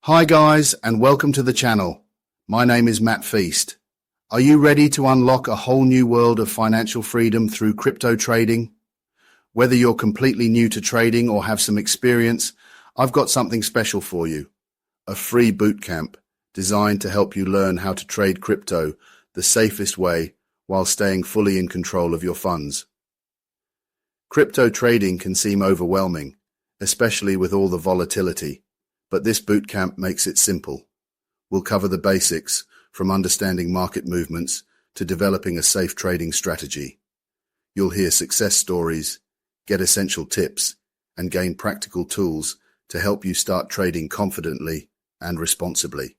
Hi guys, and welcome to the channel. My name is Matt Feast. Are you ready to unlock a whole new world of financial freedom through crypto trading? Whether you're completely new to trading or have some experience, I've got something special for you. A free bootcamp designed to help you learn how to trade crypto the safest way while staying fully in control of your funds. Crypto trading can seem overwhelming, especially with all the volatility. But this bootcamp makes it simple. We'll cover the basics, from understanding market movements to developing a safe trading strategy. You'll hear success stories, get essential tips, and gain practical tools to help you start trading confidently and responsibly.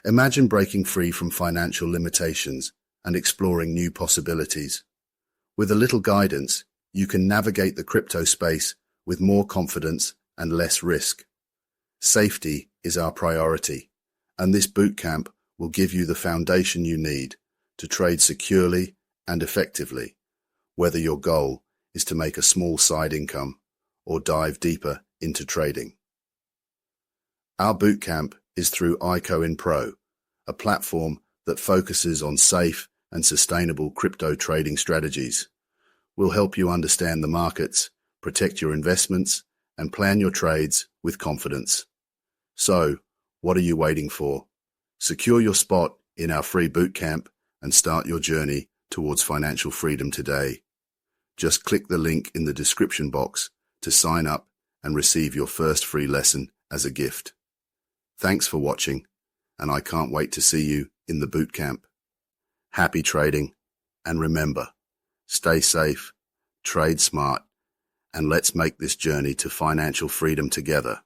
Imagine breaking free from financial limitations and exploring new possibilities. With a little guidance, you can navigate the crypto space with more confidence and less risk. Safety is our priority, and this bootcamp will give you the foundation you need to trade securely and effectively, whether your goal is to make a small side income or dive deeper into trading. Our bootcamp is through IcoinPro, a platform that focuses on safe and sustainable crypto trading strategies. We'll help you understand the markets, protect your investments, and plan your trades with confidence. So, what are you waiting for? Secure your spot in our free bootcamp and start your journey towards financial freedom today. Just click the link in the description box to sign up and receive your first free lesson as a gift. Thanks for watching, and I can't wait to see you in the bootcamp. Happy trading, and remember, stay safe, trade smart, and let's make this journey to financial freedom together.